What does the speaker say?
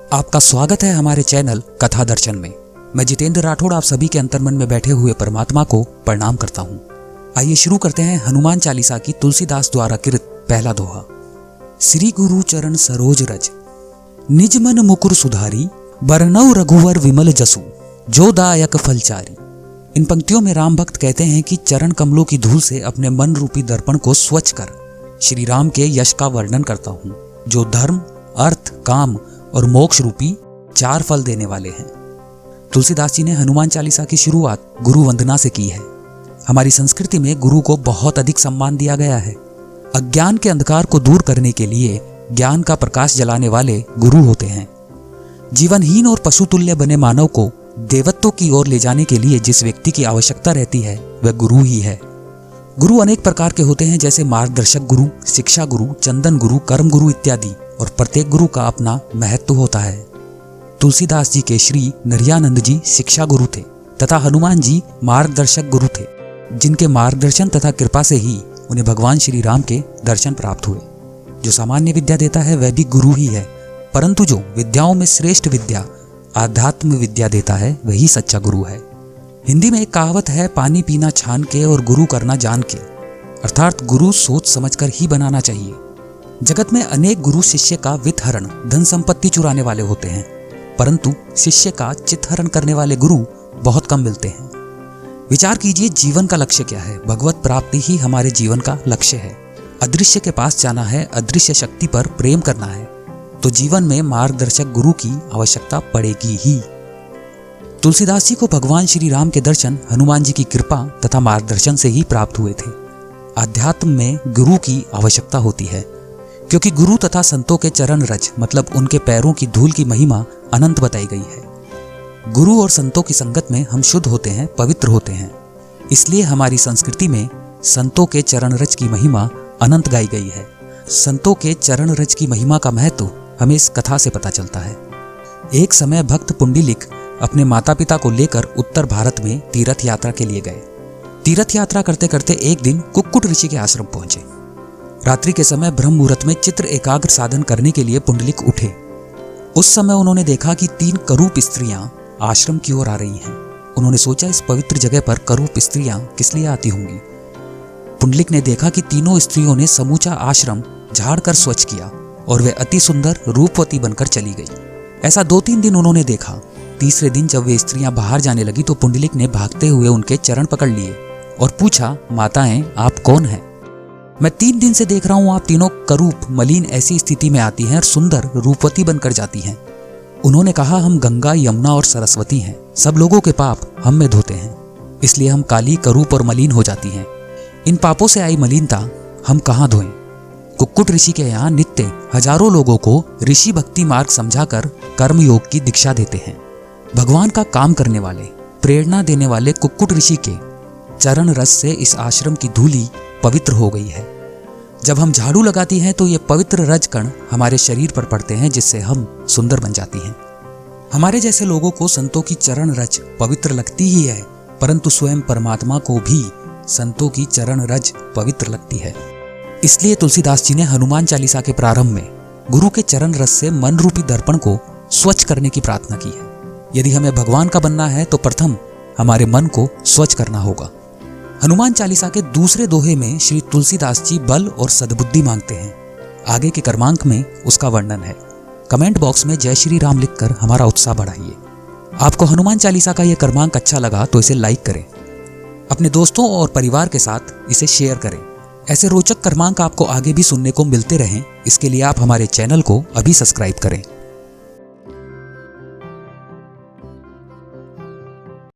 आपका स्वागत है हमारे चैनल कथा दर्शन में। मैं जितेंद्र राठौड़ आप सभी के अंतर्मन में बैठे हुए परमात्मा को प्रणाम करता हूँ। आइए शुरू करते हैं हनुमान चालीसा की तुलसीदास द्वारा कृत पहला दोहा। श्री गुरु चरण सरोज रज, निज मन मुकुर सुधारी, बरनौ रघुवर विमल जसु, जो दायक फलचारी। इन पंक्तियों में राम भक्त कहते हैं कि चरण कमलों की धूल से अपने मन रूपी दर्पण को स्वच्छ कर श्री राम के यश का वर्णन करता हूँ, जो धर्म, अर्थ, काम और मोक्ष रूपी 4 फल देने वाले हैं। तुलसीदास जी ने हनुमान चालीसा की शुरुआत गुरु वंदना से की है। हमारी संस्कृति में गुरु को बहुत अधिक सम्मान दिया गया है। अज्ञान के अंधकार को दूर करने के लिए ज्ञान का प्रकाश जलाने वाले गुरु होते हैं। जीवनहीन और पशुतुल्य बने मानव को देवत्व की ओर ले जाने के लिए जिस व्यक्ति की आवश्यकता रहती है वह गुरु ही है। गुरु अनेक प्रकार के होते हैं, जैसे मार्गदर्शक गुरु, शिक्षा गुरु, चंदन गुरु, कर्म गुरु इत्यादि, और प्रत्येक गुरु का अपना महत्व होता है। तुलसीदास जी के श्री नरियानंद जी शिक्षा गुरु थे तथा हनुमान जी मार्गदर्शक गुरु थे, जिनके मार्गदर्शन तथा कृपा से ही उन्हें भगवान श्री राम के दर्शन प्राप्त हुए। जो सामान्य विद्या देता है वह भी गुरु ही है, परंतु जो विद्याओं में श्रेष्ठ विद्या आध्यात्म विद्या देता है वही सच्चा गुरु है। हिंदी में एक कहावत है, पानी पीना छान के और गुरु करना जान के, अर्थात गुरु सोच समझकर ही बनाना चाहिए। जगत में अनेक गुरु शिष्य का वित्तहरण, धन संपत्ति चुराने वाले होते हैं, परंतु शिष्य का चित्तहरण करने वाले गुरु बहुत कम मिलते हैं। विचार कीजिए, जीवन का लक्ष्य क्या है? भगवत प्राप्ति ही हमारे जीवन का लक्ष्य है। अदृश्य के पास जाना है, अदृश्य शक्ति पर प्रेम करना है, तो जीवन में मार्गदर्शक गुरु की आवश्यकता पड़ेगी ही। तुलसीदास जी को भगवान श्री राम के दर्शन हनुमान जी की कृपा तथा मार्गदर्शन से ही प्राप्त हुए थे। आध्यात्म में गुरु की आवश्यकता होती है, क्योंकि गुरु तथा संतों के चरण रज मतलब उनके पैरों की धूल की महिमा अनंत बताई गई है। गुरु और संतों की संगत में हम शुद्ध होते हैं, पवित्र होते हैं। इसलिए हमारी संस्कृति में संतों के चरण रज की महिमा अनंत गाई गई है। संतों के चरण रज की महिमा का महत्व हमें इस कथा से पता चलता है। एक समय भक्त पुंडलिक अपने माता पिता को लेकर उत्तर भारत में तीर्थ यात्रा के लिए गए। तीर्थ यात्रा करते करते एक दिन कुक्कुट ऋषि के आश्रम पहुंचे। रात्रि के समय ब्रह्म मुहूर्त में चित्र एकाग्र साधन करने के लिए पुंडलिक उठे। उस समय उन्होंने देखा कि 3 करूप स्त्रियां आश्रम की ओर आ रही हैं। उन्होंने सोचा, इस पवित्र जगह पर करूप स्त्रियां किस लिए आती होंगी। पुंडलिक ने देखा कि तीनों स्त्रियों ने समूचा आश्रम झाड़ कर स्वच्छ किया और वे अति सुंदर रूपवती बनकर चली गई। ऐसा 2-3 दिन उन्होंने देखा। तीसरे दिन जब वे स्त्रियां बाहर जाने लगी तो पुंडलिक ने भागते हुए उनके चरण पकड़ लिए और पूछा, माताएं आप कौन हैं? मैं 3 दिन से देख रहा हूं आप तीनों करूप मलिन ऐसी स्थिति में आती हैं और सुंदर रूपवती बनकर जाती हैं। उन्होंने कहा, हम गंगा, यमुना और सरस्वती हैं। सब लोगों के पाप हम में धोते हैं, इसलिए हम काली, करूप और मलिन हो जाती हैं। इन पापों से आई मलिनता हम कहाँ धोएं? कुक्कुट ऋषि के यहाँ नित्य हजारों लोगों को ऋषि भक्ति मार्ग समझाकर कर्मयोग की दीक्षा देते हैं। भगवान का काम करने वाले, प्रेरणा देने वाले कुक्कुट ऋषि के चरण रस से इस आश्रम की धूली पवित्र हो गई है। जब हम झाड़ू लगाती हैं तो ये पवित्र रज कण हमारे शरीर पर पड़ते हैं, जिससे हम सुंदर बन जाती हैं। हमारे जैसे लोगों को संतों की चरण रज पवित्र लगती ही है, परंतु स्वयं परमात्मा को भी संतों की चरण रज पवित्र लगती है। इसलिए तुलसीदास जी ने हनुमान चालीसा के प्रारंभ में गुरु के चरण रस से मन रूपी दर्पण को स्वच्छ करने की प्रार्थना की है। यदि हमें भगवान का बनना है तो प्रथम हमारे मन को स्वच्छ करना होगा। हनुमान चालीसा के दूसरे दोहे में श्री तुलसीदास जी बल और सद्बुद्धि मांगते हैं। आगे के क्रमांक में उसका वर्णन है। कमेंट बॉक्स में जय श्री राम लिखकर हमारा उत्साह बढ़ाइए। आपको हनुमान चालीसा का यह क्रमांक अच्छा लगा तो इसे लाइक करें, अपने दोस्तों और परिवार के साथ इसे शेयर करें। ऐसे रोचक क्रमांक आपको आगे भी सुनने को मिलते रहें, इसके लिए आप हमारे चैनल को अभी सब्सक्राइब करें।